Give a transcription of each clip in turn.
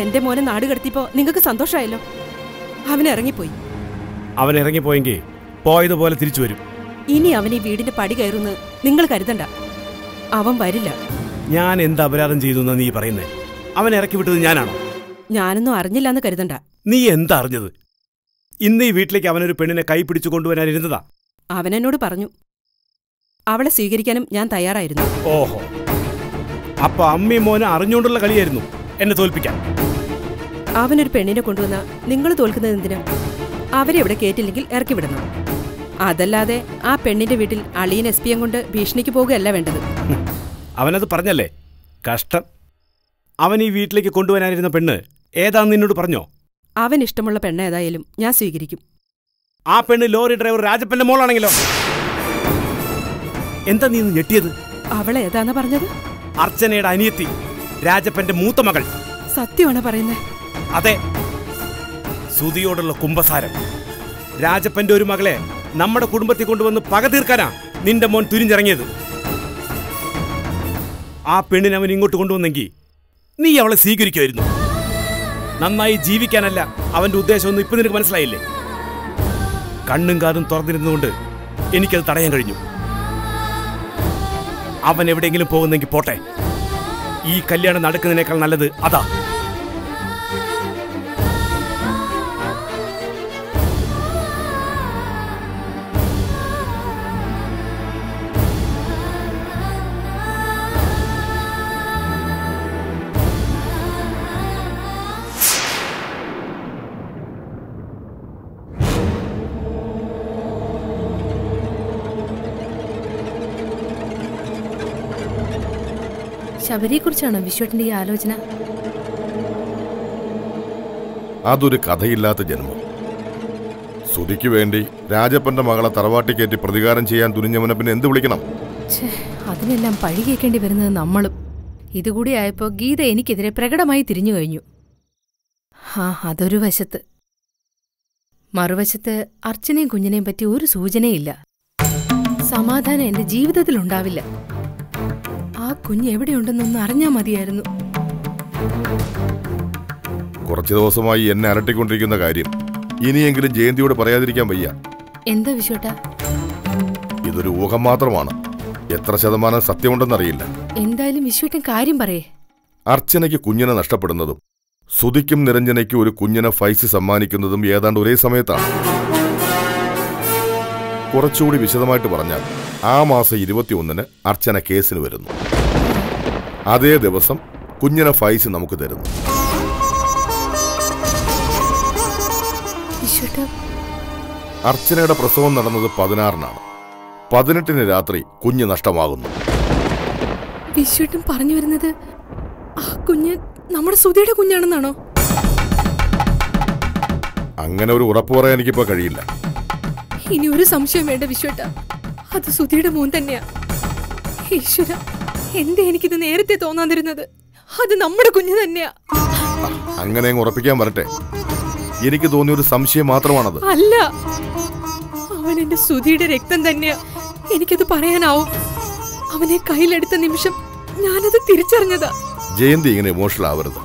എന്റെ മോനെ നാട് കടത്തിയപ്പോ നിങ്ങൾക്ക് സന്തോഷമായല്ലോ. അവൻ ഇറങ്ങിപ്പോയി. അവൻ ഇറങ്ങിപ്പോയെങ്കിൽ പോയതുപോലെ തിരിച്ചു വരും. ഇനി അവൻ ഈ വീടിന്റെ പടി കയറുന്ന് നിങ്ങൾ കരുതണ്ട. അവൻ വരില്ല. ഞാൻ എന്ത് അപരാധം ചെയ്തു എന്നാ നീ പറയുന്നേ? അവൻ ഇറക്കി വിട്ടത് ഞാനാണോ? ഞാനൊന്നും അറിഞ്ഞില്ലാന്ന് കരുതണ്ട. നീ എന്താ അറിഞ്ഞത്? ഇന്ന് ഈ വീട്ടിലേക്ക് അവനൊരു പെണ്ണിനെ കൈ പിടിച്ചു കൊണ്ടുവരാനിരുന്നതാ. അവനെന്നോട് പറഞ്ഞു. അവളെ സ്വീകരിക്കാനും ഞാൻ തയ്യാറായിരുന്നു. ഓഹോ, അപ്പൊ അമ്മയും മോനെ അറിഞ്ഞുകൊണ്ടുള്ള കളിയായിരുന്നു എന്നെ തോൽപ്പിക്കാൻ. അവനൊരു പെണ്ണിനെ കൊണ്ടുവന്ന നിങ്ങൾ തോൽക്കുന്നത് എന്തിനാ? അവരെ ഇവിടെ കേട്ടില്ലെങ്കിൽ ഇറക്കി വിടണം. അതല്ലാതെ ആ പെണ്ണിന്റെ വീട്ടിൽ അളിയൻ SP കൊണ്ട് ഭീഷണിക്ക് പോകുകയല്ല വേണ്ടത്. അവനത് പറഞ്ഞല്ലേ? കഷ്ടം. അവൻ ഈ വീട്ടിലേക്ക് കൊണ്ടുവരാനിരുന്ന പെണ്ണ് ഏതാന്ന് നിന്നോട് പറഞ്ഞോ? അവൻ ഇഷ്ടമുള്ള പെണ്ണ് ഏതായാലും ഞാൻ സ്വീകരിക്കും. ആ പെണ്ണ് ലോറി ഡ്രൈവർ രാജപ്പന്റെ മോളാണെങ്കിലോ? എന്താ നീ ഞെട്ടിയത്? അവളെ ഏതാന്നാ പറഞ്ഞത്? അർച്ചനയുടെ അനിയത്തി, രാജപ്പന്റെ മൂത്ത മകൾ. സത്യമാണോ പറയുന്നേ? അതെ, സുധിയോടുള്ള കുമ്പസാരം. രാജപ്പന്റെ ഒരു മകളെ നമ്മുടെ കുടുംബത്തിൽ കൊണ്ടുവന്ന് പക തീർക്കാനാ നിന്റെ മോൻ തുരിഞ്ഞിറങ്ങിയത്. ആ പെണ്ണിനെ അവൻ ഇങ്ങോട്ട് കൊണ്ടുവന്നെങ്കിൽ നീ അവളെ സ്വീകരിക്കുമായിരുന്നു. നന്നായി ജീവിക്കാനല്ല അവന്റെ ഉദ്ദേശമൊന്നും ഇപ്പൊ നിനക്ക് മനസ്സിലായില്ലേ? കണ്ണും കാതും തുറന്നിരുന്നുകൊണ്ട് എനിക്കത് തടയാൻ കഴിഞ്ഞു. അവൻ എവിടെയെങ്കിലും പോകുന്നെങ്കിൽ പോട്ടെ. ഈ കല്യാണം നടക്കുന്നതിനേക്കാൾ നല്ലത് അതാ. ശബരിയെക്കുറിച്ചാണോ വിശ്വട്ടിന്റെ ഈ ആലോചന? അതൊരു കഥയില്ലാത്ത ജന്മം. സുധിക്ക് വേണ്ടി രാജപ്പന്റെ മകളെ തറവാട്ടി കയറ്റി പ്രതികാരം ചെയ്യാൻ തുനിഞ്ഞവനെ പിന്നെ എന്ത് വിളിക്കണം? അതിനെല്ലാം പഴി കേൾക്കേണ്ടി വരുന്നത് നമ്മളും. ഇതുകൂടി ആയപ്പോ ഗീത എനിക്കെതിരെ പ്രകടമായി തിരിഞ്ഞു കഴിഞ്ഞു. അതൊരു വശത്ത്. മറുവശത്ത് അർച്ചനയും കുഞ്ഞിനെയും പറ്റി ഒരു സൂചനയില്ല. സമാധാനം എന്റെ ജീവിതത്തിലുണ്ടാവില്ല. ആ കുഞ്ഞ് എവിടെയുണ്ടെന്നൊന്ന് അറിഞ്ഞാ മതിയായിരുന്നു. കുറച്ചു ദിവസമായി എന്നെ അലട്ടിക്കൊണ്ടിരിക്കുന്ന കാര്യം ഇനിയെങ്കിലും ജയന്തിയോട് പറയാതിരിക്കാൻ വയ്യ. എന്താ വിശ്വട്ടാ? ഇതൊരു ഊഹം മാത്രമാണ്. എത്ര ശതമാനം സത്യമുണ്ടെന്നറിയില്ല. എന്തായാലും വിശ്വട്ടൻ കാര്യം പറയേ. അർച്ചനയ്ക്ക് കുഞ്ഞിനെ നഷ്ടപ്പെടുന്നതും സുധിക്കും നിരഞ്ജനയ്ക്കും ഒരു കുഞ്ഞിനെ ഫൈസ് സമ്മാനിക്കുന്നതും ഏതാണ്ട് ഒരേ സമയത്താണ്. കുറച്ചുകൂടി വിശദമായിട്ട് പറഞ്ഞാൽ ആ മാസം 21-ന് അർച്ചന കേസിന് വരുന്നു. അതേ ദിവസം കുഞ്ഞിനെ ഫൈസ് നമുക്ക് തരുന്നു. അർച്ചനയുടെ പ്രസവം നടന്നത് 16-നാണ്. 18-ന് രാത്രി കുഞ്ഞ് നഷ്ടമാകുന്നു. വിശ്വട്ടൻ പറഞ്ഞു വരുന്നത് ആ കുഞ്ഞ് നമ്മുടെ സുധിയുടെ കുഞ്ഞാണെന്നാണോ? അങ്ങനെ ഒരു ഉറപ്പ് പറയാൻ എനിക്കിപ്പോ കഴിയില്ല. ഇനി ഒരു സംശയം വേണ്ട വിശ്വട്ട, അത് സുധിയുടെ മോൻ തന്നെയാ. ഈശ്വര, എന്തേ എനിക്കിത് നേരത്തെ തോന്നാതിരുന്നത്? അത് നമ്മുടെ കുഞ്ഞ് തന്നെയാ. അങ്ങനെ ഉറപ്പിക്കാൻ വരട്ടെ. എനിക്ക് തോന്നിയ ഒരു സംശയം മാത്രമാണത്. അല്ല, അവൻ എന്റെ സുധിയുടെ രക്തം തന്നെയാ. എനിക്കത് പറയാനാവും. അവനെ കയ്യിലെടുത്ത നിമിഷം ഞാനത് തിരിച്ചറിഞ്ഞതാ. ജയന്തി ഇങ്ങനെ ഇമോഷണൽ ആവരുത്.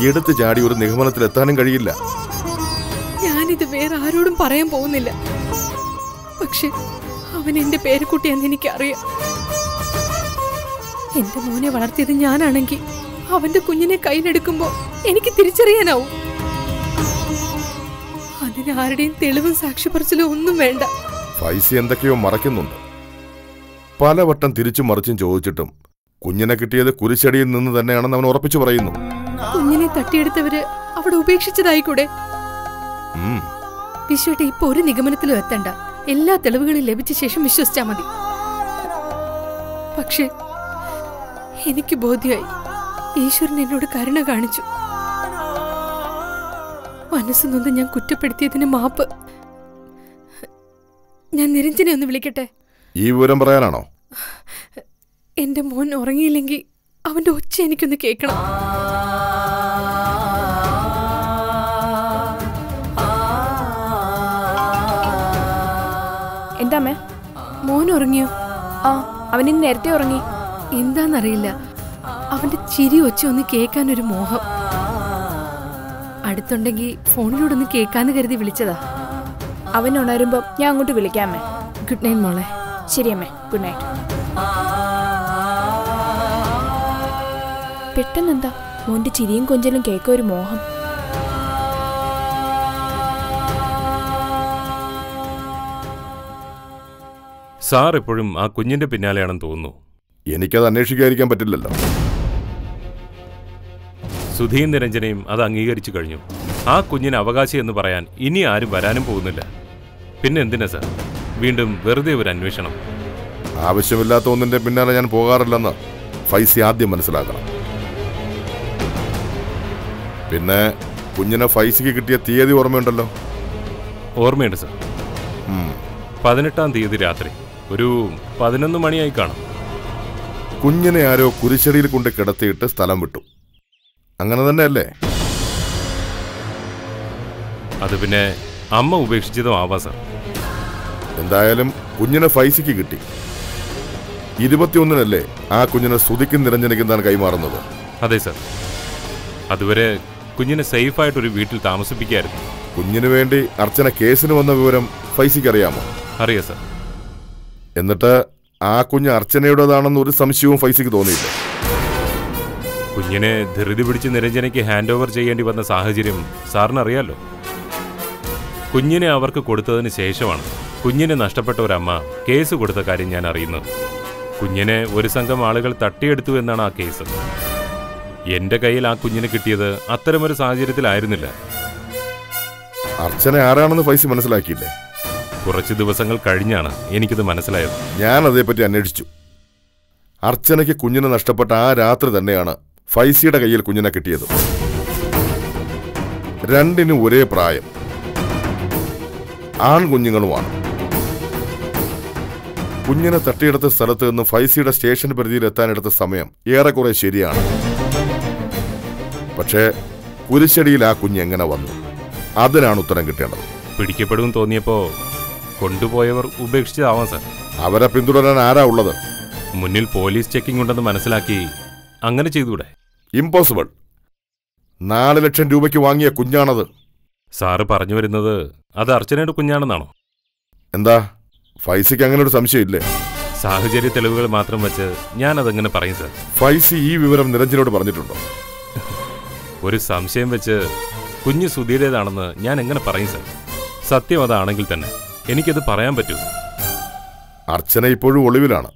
എടുത്തു ചാടി ഒരു നിഗമനത്തിലെത്താനും കഴിയില്ല. ഞാനിത് വേറെ ആരോടും പറയാൻ പോകുന്നില്ല. പക്ഷെ അവൻ എന്റെ പേരക്കുട്ടിയാന്ന് എനിക്കറിയാം. എന്റെ മോനെ വളർത്തിയത് ഞാനാണെങ്കിൽ അവന്റെ കുഞ്ഞിനെ കയ്യിലെടുക്കുമ്പോ എനിക്ക് തിരിച്ചറിയാനാവും. അതിന് ആരുടെയും തെളിവും സാക്ഷ്യപ്പറച്ചിലും ഒന്നും വേണ്ട. ഫൈസി എന്തൊക്കെയോ മറക്കുന്നുണ്ട്. പലവട്ടം തിരിച്ചും മറിച്ചും ചോദിച്ചിട്ടും കുഞ്ഞിനെ കിട്ടിയത് കുരിശടിയിൽ നിന്ന് തന്നെയാണെന്ന് അവൻ ഉറപ്പിച്ചു പറയുന്നു. കുഞ്ഞിനെ തട്ടിയെടുത്തവര് അവിടെ ഉപേക്ഷിച്ചതായിക്കൂടെ? വിശ്വട്ടെ, ഇപ്പൊ ഒരു നിഗമനത്തിലും എത്തണ്ട. എല്ലാ തെളിവുകളും ലഭിച്ച ശേഷം വിശ്വസിച്ചാ മതി. പക്ഷെ എനിക്ക് ബോധ്യമായി, ഈശ്വരൻ എന്നോട് കരുണ കാണിച്ചു. മനസ്സുനൊന്ന് ഞാൻ കുറ്റപ്പെടുത്തിയതിന് മാപ്പ്. ഞാൻ നിരഞ്ജനെ ഒന്ന് വിളിക്കട്ടെ? ഈ വിവരം പറയാനാണോ? എന്റെ മോൻ ഉറങ്ങിയില്ലെങ്കിൽ അവന്റെ ഒച്ച എനിക്കൊന്ന് കേൾക്കണം. എന്താ അമ്മേ? മോൻ ഉറങ്ങിയോ? അവനിന്ന് നേരത്തെ ഉറങ്ങി. എന്താന്നറിയില്ല, അവന്റെ ചിരി ഒച്ച ഒന്ന് കേൾക്കാനൊരു മോഹം. അടുത്തുണ്ടെങ്കിൽ ഫോണിലൂടെ കേൾക്കാന്ന് കരുതി വിളിച്ചതാ. അവൻ ഉണരുമ്പോ ഞാൻ അങ്ങോട്ട് വിളിക്കാമേ. ഗുഡ് നൈറ്റ് മോളെ. ശരി അമ്മേ, ഗുഡ് നൈറ്റ്. പെട്ടെന്നെന്താ മോന്റെ ചിരിയും കൊഞ്ചലും കേൾക്കാൻ ഒരു മോഹം? സാർ എപ്പോഴും ആ കുഞ്ഞിന്റെ പിന്നാലെയാണെന്ന് തോന്നുന്നു. എനിക്കത് അന്വേഷിക്കാതിരിക്കാൻ പറ്റില്ലല്ലോ. സുധിയും നിരഞ്ജനയും അത് അംഗീകരിച്ചു കഴിഞ്ഞു. ആ കുഞ്ഞിന് അവകാശി എന്ന് പറയാൻ ഇനി ആരും വരാനും പോകുന്നില്ല. പിന്നെ എന്തിനാ സാർ വീണ്ടും വെറുതെ ഒരു അന്വേഷണം? ആവശ്യമില്ലാത്ത ഒന്നിന്റെ പിന്നാലെ ഞാൻ പോകാറില്ലെന്ന് ഫൈസി ആദ്യം മനസ്സിലാക്കണം. പിന്നെ കുഞ്ഞിനെ ഫൈസിക്ക് കിട്ടിയ തീയതി ഓർമ്മയുണ്ടല്ലോ? ഓർമ്മയുണ്ട് സാർ. 18-ാം തീയതി രാത്രി ഒരു 11 മണിയായി കാണും. കുഞ്ഞിനെ ആരോ കുരിശടിയിൽ കൊണ്ട് കിടത്തിയിട്ട് സ്ഥലം വിട്ടു. അങ്ങനെ തന്നെയല്ലേ? അത് പിന്നെ അമ്മ ഉപേക്ഷിച്ചതും ആവാം സാർ. എന്തായാലും കുഞ്ഞിനെ ഫൈസിക്ക് കിട്ടി. 21-നല്ലേ ആ കുഞ്ഞിനെ സുധിക്കും നിരഞ്ജനിക്കുന്നതാണ് കൈമാറുന്നത്? അതെ സാർ. അതുവരെ കുഞ്ഞിനെ സേഫായിട്ടൊരു വീട്ടിൽ താമസിപ്പിക്കായിരുന്നു. കുഞ്ഞിനു വേണ്ടി അർച്ചന കേസിന് വന്ന വിവരം ഫൈസിക്ക് അറിയാമോ? അറിയാം സാർ. എന്നിട്ട് ആ കുഞ്ഞ് അർച്ചനയുടേതാണെന്ന് ഒരു സംശയവും ഫൈസിക്ക് തോന്നിയില്ല. കുഞ്ഞിനെ ധൃതി പിടിച്ച് നിരഞ്ജനയ്ക്ക് ഹാൻഡ് ഓവർ ചെയ്യേണ്ടി വന്ന സാഹചര്യം സാറിന് അറിയാലോ. കുഞ്ഞിനെ അവർക്ക് കൊടുത്തതിന് ശേഷമാണ് കുഞ്ഞിനെ നഷ്ടപ്പെട്ട ഒരമ്മ കേസ് കൊടുത്ത കാര്യം ഞാൻ അറിയുന്നത്. കുഞ്ഞിനെ ഒരു സംഘം ആളുകൾ തട്ടിയെടുത്തു എന്നാണ് ആ കേസ്. എന്റെ കയ്യിൽ ആ കുഞ്ഞിനെ കിട്ടിയത് അത്തരമൊരു സാഹചര്യത്തിലായിരുന്നില്ല. അർച്ചന ആരാണെന്ന് ഫൈസി മനസ്സിലാക്കിയില്ലേ? കുറച്ച് ദിവസങ്ങൾ കഴിഞ്ഞാണ് എനിക്കിത് മനസ്സിലായത്. ഞാൻ അതേപ്പറ്റി അന്വേഷിച്ചു. അർച്ചനയ്ക്ക് കുഞ്ഞിനെ നഷ്ടപ്പെട്ട ആ രാത്രി തന്നെയാണ് ഫൈസിയുടെ കയ്യിൽ കുഞ്ഞിനെ കിട്ടിയത്. രണ്ടിനും ഒരേ പ്രായം, ആൺകുഞ്ഞുങ്ങളുമാണ്. കുഞ്ഞിനെ തട്ടിയെടുത്ത സ്ഥലത്ത് നിന്ന് ഫൈസിയുടെ സ്റ്റേഷൻ പരിധിയിൽ എത്താനെടുത്ത സമയം ഏറെക്കുറെ ശരിയാണ്. പക്ഷേ കുരിശടിയിൽ ആ കുഞ്ഞ് എങ്ങനെ വന്നു? അതിനാണ് ഉത്തരം കിട്ടേണ്ടത്. പിടിക്കപ്പെടും തോന്നിയപ്പോ കൊണ്ടുപോയവർ ഉപേക്ഷിച്ചതാവാം സാർ. അവരെ പിന്തുടരാൻ ആരാ ഉള്ളത്? മുന്നിൽ പോലീസ് ചെക്കിംഗ് ഉണ്ടെന്ന് മനസ്സിലാക്കി അങ്ങനെ ചെയ്തൂടെ? ഇമ്പോസിബിൾ. 4 ലക്ഷം രൂപയ്ക്ക് വാങ്ങിയ കുഞ്ഞാണത്. സാറ് പറഞ്ഞു വരുന്നത് അത് അർച്ചനയുടെ കുഞ്ഞാണെന്നാണോ? എന്താ ഫൈസിക്ക് അങ്ങനെ ഒരു സംശയമില്ലേ? സാഹചര്യ തെളിവുകൾ മാത്രം വെച്ച് ഞാൻ അതെങ്ങനെ പറയും സാർ? ഫൈസി ഈ വിവരം നിരഞ്ജനോട് പറഞ്ഞിട്ടുണ്ടോ? ഒരു സംശയം വെച്ച് കുഞ്ഞ് സുധീരേതാണെന്ന് ഞാൻ എങ്ങനെ പറയും സാർ? സത്യം അതാണെങ്കിൽ തന്നെ എനിക്കത് പറയാൻ പറ്റൂ. അർച്ചന ഇപ്പോഴും ഒളിവിലാണ്.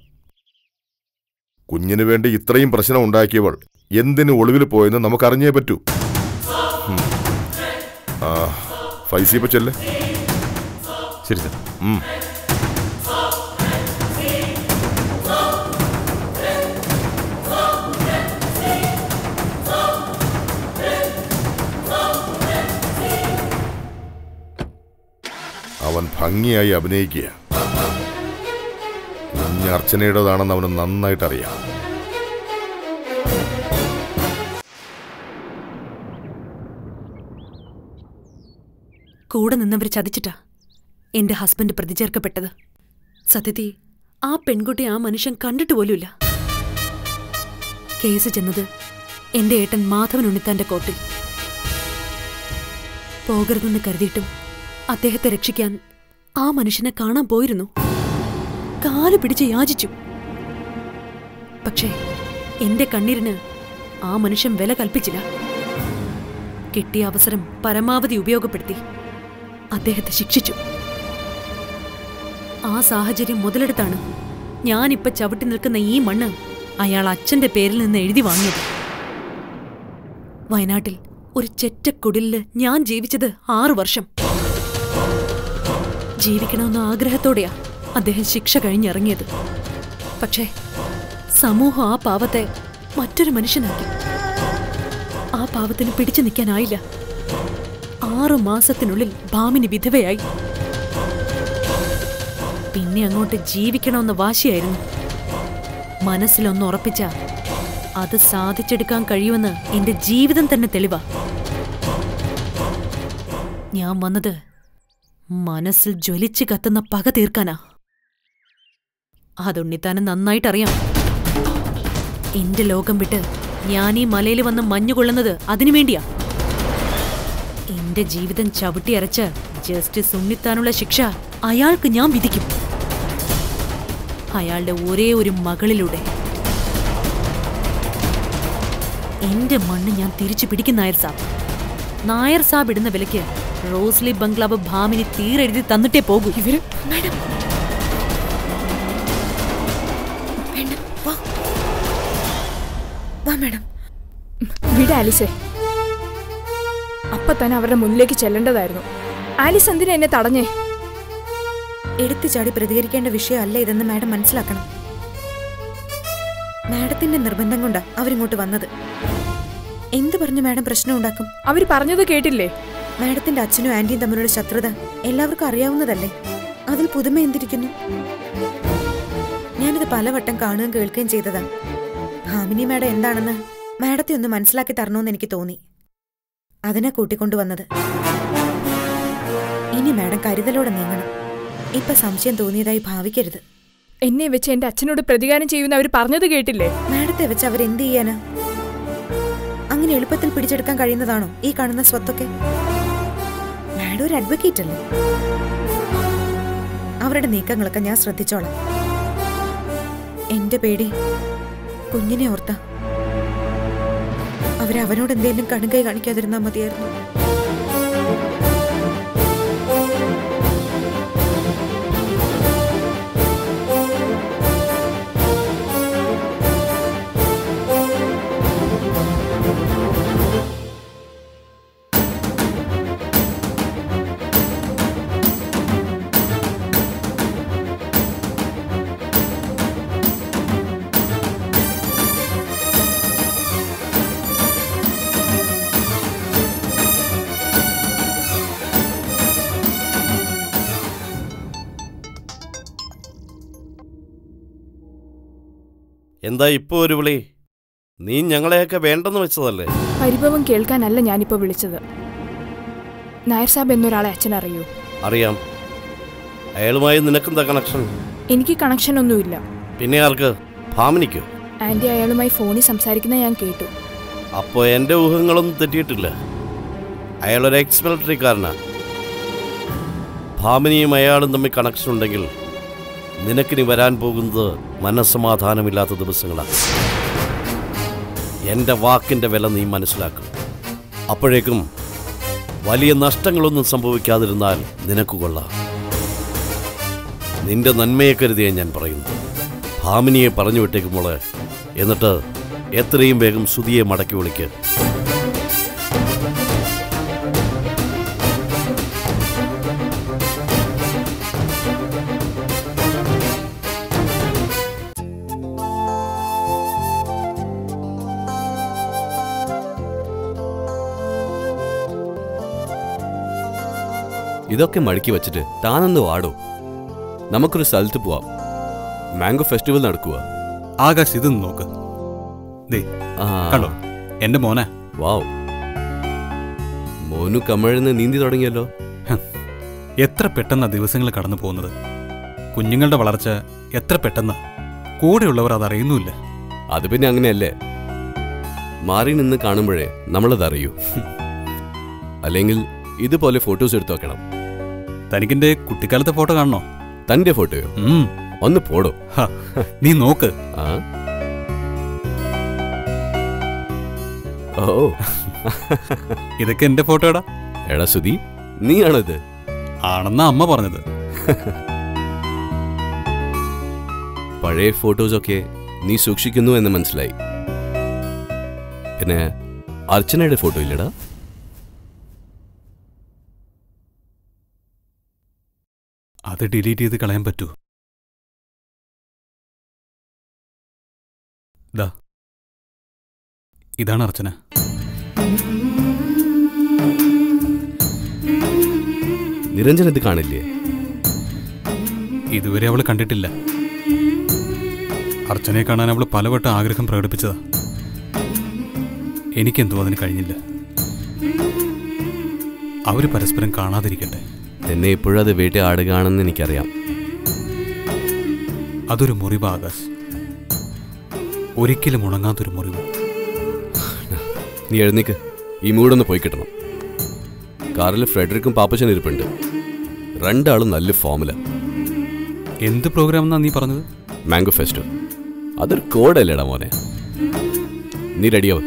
കുഞ്ഞിനു വേണ്ടി ഇത്രയും പ്രശ്നം ഉണ്ടാക്കിയവൾ എന്തിനു ഒളിവിൽ പോയെന്ന് നമുക്കറിഞ്ഞേ പറ്റൂ. ഫൈസി ഇപ്പൊ ചെല്ലേ. ശരി സാർ. അവൻ ഭംഗിയായി അഭിനയിക്കുക. കുഞ്ഞ് അർച്ചനയുടേതാണെന്ന് അവന് നന്നായിട്ടറിയാം. കൂടെ നിന്നവർ ചതിച്ചിട്ടാ എന്റെ ഹസ്ബൻഡ് പ്രതി ചേർക്കപ്പെട്ടത്. സത്യത്തിൽ ആ പെൺകുട്ടി ആ മനുഷ്യൻ കണ്ടിട്ട് പോലുമില്ല. കേസ് ചെന്നത് എന്റെ ഏട്ടൻ മാധവൻ ഉണ്ണിത്താന്റെ കോർട്ടിൽ. പോകരുതെന്ന് കരുതിയിട്ടും അദ്ദേഹത്തെ രക്ഷിക്കാൻ ആ മനുഷ്യനെ കാണാൻ പോയിരുന്നു. കാല് പിടിച്ച് യാചിച്ചു. പക്ഷേ എന്റെ കണ്ണീരിന് ആ മനുഷ്യൻ വില കൽപ്പിച്ചില്ല. കിട്ടിയ അവസരം പരമാവധി ഉപയോഗപ്പെടുത്തി അദ്ദേഹത്തെ ശിക്ഷിച്ചു. ആ സാഹചര്യം മുതലെടുത്താണ് ഞാനിപ്പോ ചവിട്ടി നിൽക്കുന്ന ഈ മണ്ണ് അയാൾ അച്ഛന്റെ പേരിൽ നിന്ന് എഴുതി വാങ്ങിയത്. വയനാട്ടിൽ ഒരു ചെറ്റക്കുടിലില് ഞാൻ ജീവിച്ചത് 6 വർഷം. ജീവിക്കണമെന്ന ആഗ്രഹത്തോടെയാ അദ്ദേഹം ശിക്ഷ കഴിഞ്ഞിറങ്ങിയത്. പക്ഷേ സമൂഹം ആ പാവത്തെ മറ്റൊരു മനുഷ്യനാക്കി. ആ പാവത്തിന് പിടിച്ചു നിൽക്കാനായില്ല. 6 മാസത്തിനുള്ളിൽ ഭാമിനി വിധവയായി. പിന്നെ അങ്ങോട്ട് ജീവിക്കണമെന്ന വാശിയായിരുന്നു. മനസ്സിലൊന്ന് ഉറപ്പിച്ച അത് സാധിച്ചെടുക്കാൻ കഴിയുമെന്ന് എന്റെ ജീവിതം തന്നെ തെളിവാ. ഞാൻ വന്നത് മനസ്സിൽ ജ്വലിച്ച് കത്തുന്ന പക തീർക്കാനാ. അതുണ്ണിത്താനും നന്നായിട്ടറിയാം. എന്റെ ലോകം വിട്ട് ഞാൻ ഈ മലയിൽ വന്ന് മഞ്ഞുകൊള്ളുന്നത് അതിനുവേണ്ടിയാ. എന്റെ ജീവിതം ചവിട്ടിയരച്ച് ജസ്റ്റിസ് ഉണ്ണിത്താനുള്ള ശിക്ഷ അയാൾക്ക് ഞാൻ വിധിക്കും. അയാളുടെ ഒരേ ഒരു മകളിലൂടെ എന്റെ മണ്ണ് ഞാൻ തിരിച്ചു പിടിക്കും. നായർ സാബ് ഇടുന്ന വിലയ്ക്ക് റോസ്ലി ബംഗ്ലാവ് ഭാമിനി തീരെഴുതി തന്നിട്ടേ പോകൂ. ഇവര് മാഡം വാ മാഡം. വിട ആലിസേ. അപ്പൊ തന്നെ അവരുടെ മുന്നിലേക്ക് ചെല്ലേണ്ടതായിരുന്നു. ആലിസ് എന്തിനാ എന്നെ തടഞ്ഞേ? എടുത്തു ചാടി പ്രതികരിക്കേണ്ട വിഷയമല്ല ഇതെന്ന് മാഡം മനസ്സിലാക്കണം. മാഡത്തിന്റെ നിർബന്ധം കൊണ്ടാ അവരിങ്ങോട്ട് വന്നത്. എന്ത് പറഞ്ഞു മാഡം പ്രശ്നം ഉണ്ടാക്കും? അവര് പറഞ്ഞത് കേട്ടില്ലേ? മാഡത്തിന്റെ അച്ഛനും ആന്റിയും തമ്മിലുള്ള ശത്രുത എല്ലാവർക്കും അറിയാവുന്നതല്ലേ. അതിൽ പുതുമ എന്തിരിക്കുന്നു? ഞാനിത് പലവട്ടം കാണുകയും കേൾക്കുകയും ചെയ്തതാ. ഭാമിനി മാഡം എന്താണെന്ന് മാഡത്തെ ഒന്ന് മനസ്സിലാക്കി തരണമെന്ന് എനിക്ക് തോന്നി. അതിനെ കൂട്ടിക്കൊണ്ടുവന്നത്. ഇനി മാഡം കരുതലോടെ നീങ്ങണം. ഇപ്പൊ സംശയം തോന്നിയതായി ഭാവിക്കരുത്. എന്നെ വെച്ച് എന്റെ അച്ഛനോട് പ്രതികാരം ചെയ്യുന്ന അവര് പറഞ്ഞത് കേട്ടില്ലേ? മാഡത്തെ വെച്ച് അവരെന്ത് ചെയ്യാനാ? അങ്ങനെ എളുപ്പത്തിൽ പിടിച്ചെടുക്കാൻ കഴിയുന്നതാണോ ഈ കാണുന്ന സ്വത്തൊക്കെ? മാഡം ഒരു അഡ്വക്കേറ്റ് അല്ലേ? അവരുടെ നീക്കങ്ങളൊക്കെ ഞാൻ ശ്രദ്ധിച്ചോളാം. എന്റെ പേടി കുഞ്ഞിനെ ഓർത്ത അവരവനോട് എന്തെങ്കിലും കണുകൈ കാണിക്കാതിരുന്നാ മതിയായിരുന്നു. എന്താ ഇപ്പോ ഒരു വിളി? നീ ഞങ്ങളെയൊക്കെ വേണ്ടെന്ന് വെച്ചതല്ലേ? പരിഭവം കേൾക്കാനല്ല ഞാനിപ്പോ വിളിച്ചത്. നായർ സാബ് എന്നൊരാളെ അച്ഛൻ അറിയൂ? അറിയാം. അയാളുമായി നിനക്കെന്താ കണക്ഷൻ? എനിക്ക് കണക്ഷൻ ഒന്നുമില്ല. പിന്നെ ആർക്ക്? ഭാമിനിക്കോ? ആന്റി അയാളുമായി ഫോണിൽ സംസാരിക്കുന്ന ഞാൻ കേട്ടു. അപ്പോ എന്റെ ഊഹങ്ങളൊന്നും തെറ്റിയിട്ടില്ല. അയാളൊരു എക്സ് മിലിറ്ററിക്കാരനാ. ഭാമിനിയും അയാളും തമ്മിൽ കണക്ഷൻ ഉണ്ടെങ്കിൽ നിനക്കിനി വരാൻ പോകുന്നത് മനസ്സമാധാനമില്ലാത്ത ദിവസങ്ങളാണ്. എൻ്റെ വാക്കിൻ്റെ വില നീ മനസ്സിലാക്കും. അപ്പോഴേക്കും വലിയ നഷ്ടങ്ങളൊന്നും സംഭവിക്കാതിരുന്നാൽ നിനക്ക് കൊള്ളാം. നിന്റെ നന്മയെ കരുതിയേ ഞാൻ പറയുന്നു. ഭാമിനിയെ പറഞ്ഞു വിട്ടേക്കുമ്പോൾ എന്നിട്ട് എത്രയും വേഗം സുധിയെ മടക്കി വിളിക്ക്. ഇതൊക്കെ മടക്കി വെച്ചിട്ട് താനൊന്ന് വാടോ. നമുക്കൊരു സ്ഥലത്ത് പോവാം. മാംഗോ ഫെസ്റ്റിവൽ നടക്കുക. ആകാശ് ഇതൊന്ന് നോക്ക്. കണ്ടോ എന്റെ മോനെ? വാവ്, മോനു കമഴ്ന്ന് നീന്തി തുടങ്ങിയല്ലോ. എത്ര പെട്ടെന്നാ ദിവസങ്ങൾ കടന്നു പോകുന്നത്. കുഞ്ഞുങ്ങളുടെ വളർച്ച എത്ര പെട്ടെന്ന്. കൂടെയുള്ളവർ അതറിയുന്നുമില്ല. അത് പിന്നെ അങ്ങനെയല്ലേ, മാറി നിന്ന് കാണുമ്പോഴേ നമ്മളതറിയൂ. അല്ലെങ്കിൽ ഇതുപോലെ ഫോട്ടോസ് എടുത്തു വെക്കണം. തനിക്കെന്റെ കുട്ടിക്കാലത്തെ ഫോട്ടോ കാണണോ? തന്റെ ഫോട്ടോയോ? ഒന്ന് പോടോ. നീ നോക്ക്. ഓ, ഇതൊക്കെ എന്റെ ഫോട്ടോടാ. എടാ സുധി, നീയാണിത്? ആണെന്നാ അമ്മ പറഞ്ഞത്. പഴയ ഫോട്ടോസൊക്കെ നീ സൂക്ഷിക്കുന്നു എന്ന് മനസ്സിലായി. പിന്നെ അർച്ചനയുടെ ഫോട്ടോ ഇല്ലടാ? അത് ഡിലീറ്റ് ചെയ്ത് കളയാൻ പറ്റൂ? ഇതാണ് അർച്ചന. നിരഞ്ജൻ ഇത് കാണില്ലേ? ഇതുവരെ അവള് കണ്ടിട്ടില്ല. അർച്ചനയെ കാണാൻ അവള് പലവട്ടം ആഗ്രഹം പ്രകടിപ്പിച്ചതാ. എനിക്കെന്തോ അതിന് കഴിഞ്ഞില്ല. അവര് പരസ്പരം കാണാതിരിക്കട്ടെ. എന്നെ എപ്പോഴും അത് വേട്ടയാടുകയാണെന്ന് എനിക്കറിയാം. അതൊരു മുറിവ് ആകാശ്, ഒരിക്കലും ഉണങ്ങാത്തൊരു മുറിവ്. നീ എഴുന്നേക്ക്, ഈ മൂടൊന്ന് പോയി കിട്ടണം. കാറിൽ ഫ്രെഡറിക്കും പാപ്പച്ചൻ ഇരിപ്പുണ്ട്. രണ്ടാളും നല്ല ഫോമില. എന്ത് പ്രോഗ്രാം എന്നാ നീ പറഞ്ഞത്? Mango fest. അതൊരു കോഡല്ലേടാ മോനെ. നീ റെഡിയാവും.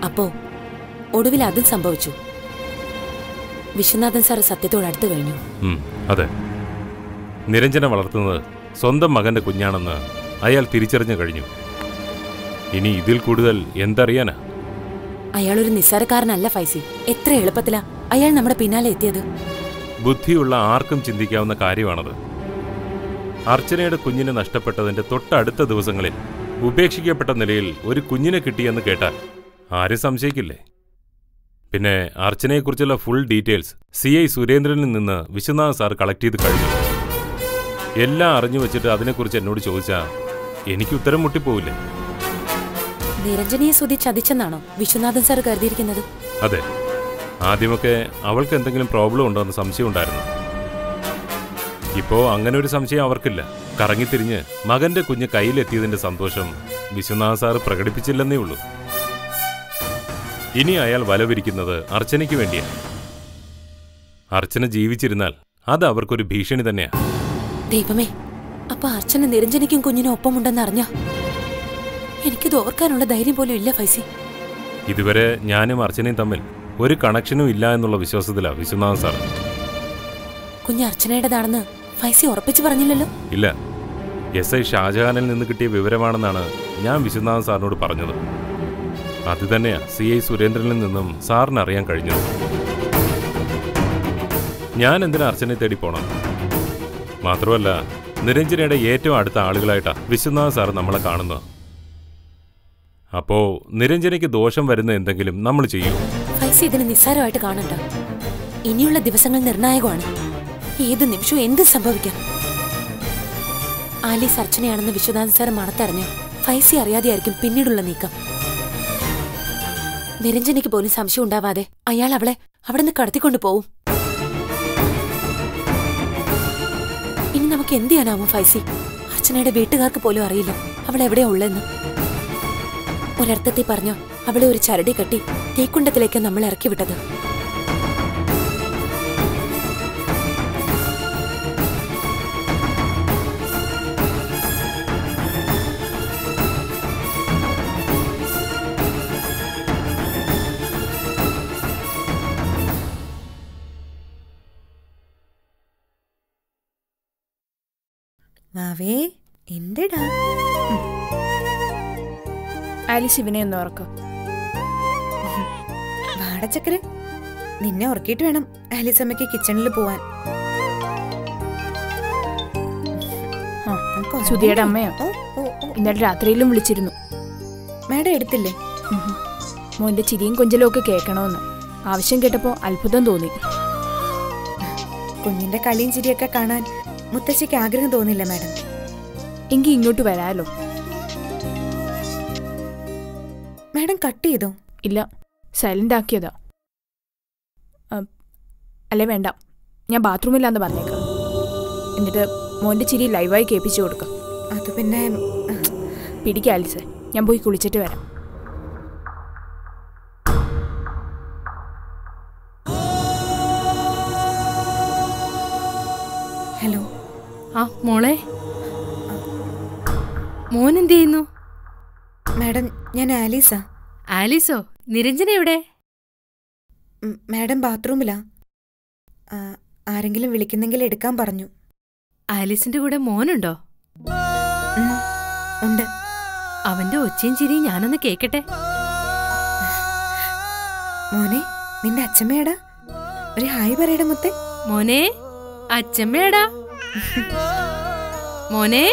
അപ്പോ ഒടുവിൽ അതും സംഭവിച്ചു. വിശ്വനാഥൻ സാർ സത്യത്തോട് അടുത്തു കഴിഞ്ഞു. അതെ, നിരഞ്ജന വളർത്തുന്നത് സ്വന്തം മകന്റെ കുഞ്ഞാണെന്ന് അയാൾ തിരിച്ചറിഞ്ഞു കഴിഞ്ഞു. ഇനി ഇതിൽ കൂടുതൽ എന്തറിയാനാ? അയാളൊരു നിസ്സാരക്കാരനല്ല ഫൈസി. എത്ര എളുപ്പത്തിലാ അയാൾ നമ്മുടെ പിന്നാലെ എത്തിയത്. ബുദ്ധിയുള്ള ആർക്കും ചിന്തിക്കാവുന്ന കാര്യമാണത്. അർച്ചനയുടെ കുഞ്ഞിനെ നഷ്ടപ്പെട്ടതിന്റെ തൊട്ടടുത്ത ദിവസങ്ങളിൽ ഉപേക്ഷിക്കപ്പെട്ട നിലയിൽ ഒരു കുഞ്ഞിനെ കിട്ടിയെന്ന് കേട്ടാൽ ആരും സംശയിക്കില്ലേ? പിന്നെ അർച്ചനയെക്കുറിച്ചുള്ള ഫുൾ ഡീറ്റെയിൽസ് CI സുരേന്ദ്രനിൽ നിന്ന് വിശ്വനാഥ് സാർ കളക്ട് ചെയ്ത് കഴിഞ്ഞു. എല്ലാം അറിഞ്ഞു വെച്ചിട്ട് അതിനെക്കുറിച്ച് എന്നോട് ചോദിച്ചാൽ എനിക്ക് ഉത്തരം മുട്ടിപ്പോവില്ലേ? നിരഞ്ജനയെ സുധി ചതിച്ചെന്നാണോ വിശ്വനാഥൻ സാർ കരുതിയിരിക്കുന്നത്? അതെ, ആദ്യമൊക്കെ അവൾക്ക് എന്തെങ്കിലും പ്രോബ്ലം ഉണ്ടോ എന്ന് സംശയം ഉണ്ടായിരുന്നു. ഇപ്പോ അങ്ങനെ ഒരു സംശയം അവർക്കില്ല. കറങ്ങിത്തിരിഞ്ഞ് മകന്റെ കുഞ്ഞ് കയ്യിലെത്തിയതിന്റെ സന്തോഷം വിശ്വനാഥ് സാർ പ്രകടിപ്പിച്ചില്ലെന്നേ ഉള്ളൂ. ഇനി അയാൾ വലവിരിക്കുന്നത് അർച്ചനയ്ക്ക് വേണ്ടിയാണ്. അർച്ചന ജീവിച്ചിരുന്നാൽ അത് അവർക്കൊരു ഭീഷണി തന്നെയാ. ദൈവമേ, അപ്പൊ അർച്ചന നിരഞ്ജനയ്ക്കും കുഞ്ഞിനും ഒപ്പമുണ്ടെന്ന് അറിഞ്ഞ എനിക്കിത് ഓർക്കാനുള്ള ധൈര്യം പോലും ഇല്ല ഫൈസി. ഇതുവരെ ഞാനും അർച്ചനയും തമ്മിൽ ഒരു കണക്ഷനും ഇല്ല എന്നുള്ള വിശ്വാസത്തിലാ വിശ്വനാഥൻ സാർ. കുഞ്ഞ് അർച്ചനയുടേതാണെന്ന് ഫൈസി ഉറപ്പിച്ചു പറഞ്ഞില്ലല്ലോ? ഇല്ല, SI ഷാജഹാനിൽ നിന്ന് കിട്ടിയ വിവരമാണെന്നാണ് ഞാൻ വിശ്വനാഥൻ സാറിനോട് പറഞ്ഞത്. അത് തന്നെയാ CI സുരേന്ദ്രനിൽ നിന്നും സാറിന് അറിയാൻ കഴിഞ്ഞത്. ഞാൻ എന്തിനാ അർച്ചനയെ തേടി പോണം? മാത്രമല്ല, നിരഞ്ജനയുടെ ഏറ്റവും അടുത്ത ആളുകളായിട്ടാ വിശ്വനാഥ് സാർ നമ്മളെ കാണുന്നത്. അപ്പോ നിരഞ്ജനയ്ക്ക് ദോഷം വരുന്ന എന്തെങ്കിലും നമ്മൾ ചെയ്യും. ഫൈസി ഇതിന് നിസ്സാരമായിട്ട് കാണണ്ട. ഇനിയുള്ള ദിവസങ്ങൾ നിർണായകമാണ്. ഏത് നിമിഷവും എന്ത് സംഭവിക്കാം. ആലീസ് അർച്ചനയാണെന്ന് വിശ്വനാഥൻ സാർ മണത്തറിഞ്ഞ ഫൈസി അറിയാതെയായിരിക്കും പിന്നീടുള്ള നീക്കം. നിരഞ്ജനയ്ക്ക് പോലും സംശയം ഉണ്ടാവാതെ അയാൾ അവളെ അവിടെ നിന്ന് കടത്തിക്കൊണ്ടു പോവും. ഇനി നമുക്ക് എന്ത് ചെയ്യാനാവും ഫൈസി? അർച്ചനയുടെ വീട്ടുകാർക്ക് പോലും അറിയില്ല അവൾ എവിടെയാ ഉള്ളെന്ന്. ഒരർത്ഥത്തിൽ പറഞ്ഞ അവളെ ഒരു ചരടി കെട്ടി തീക്കുണ്ടത്തിലേക്ക് നമ്മൾ ഇറക്കി വിട്ടത്. വാവേ, എന്തെടാ? ആലിസ് ഇവനെ ഒന്ന് ഉറക്കം. വാടച്ചക്കര്, നിന്നെ ഉറക്കിയിട്ട് വേണം ആലിസ് അമ്മയ്ക്ക് കിച്ചണിൽ പോവാൻ. സുധിയുടെ അമ്മയോ ഇന്നലെ രാത്രിയിലും വിളിച്ചിരുന്നു. മാഡം എടുത്തില്ലേ? മോന്റെ ചിരിയും കൊഞ്ചലും ഒക്കെ കേൾക്കണമെന്ന് ആവശ്യം കേട്ടപ്പോ അത്ഭുതം തോന്നി. കുഞ്ഞിന്റെ കളിയും ചിരിയൊക്കെ കാണാൻ മുത്തശ്ശിക്ക് ആഗ്രഹം തോന്നില്ല മാഡം? എങ്കിൽ ഇങ്ങോട്ട് വരാലോ. മാഡം കട്ട് ചെയ്തോ? ഇല്ല, സൈലന്റ് ആക്കിയതാ. അല്ലേ വേണ്ട, ഞാൻ ബാത്റൂമില്ലാന്ന് പറഞ്ഞേക്കാം. എന്നിട്ട് മോന്റെ ചിരി ലൈവായി കേൾപ്പിച്ചു കൊടുക്കാം. അത് പിന്നെ പിടിക്കാം ആലിസേ, ഞാൻ പോയി കുളിച്ചിട്ട് വരാം. ഹലോ. ആ മോളെ, മോൻ എന്ത് ചെയ്യുന്നു? മാഡം, ഞാൻ ആലീസാ. ആലീസോ? നിരഞ്ജന എവിടെ? മാഡം ബാത്റൂമിലാ. ആരെങ്കിലും വിളിക്കുന്നെങ്കിൽ എടുക്കാൻ പറഞ്ഞു. ആലീസിന്റെ കൂടെ മോനുണ്ടോ? ഉണ്ട്. അവന്റെ ഒച്ചയും ചിരിയും ഞാനൊന്ന് കേക്കട്ടെ. മോനെ, നിന്റെ അച്ഛമ്മയാടാ. ഒരു ഹായ് പറയടാ മുത്തേ. മോനെ, അച്ഛമ്മയാടാ. മോനെ,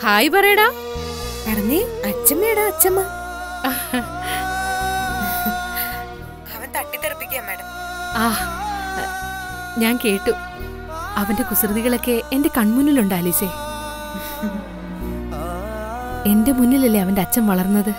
ഹായ് പറയടാ. പറഞ്ഞേ, അച്ഛമ്മയാടാ, അച്ഛമ്മ. അവൻ തട്ടിത്തെറിപ്പിക്കുക മാഡം. ആ, ഞാൻ കേട്ടു. അവന്റെ കുസൃതികളൊക്കെ എന്റെ കൺമുന്നിലുണ്ട് ആലീസേ. എന്റെ മുന്നിലല്ലേ അവന്റെ അച്ഛൻ വളർന്നത്.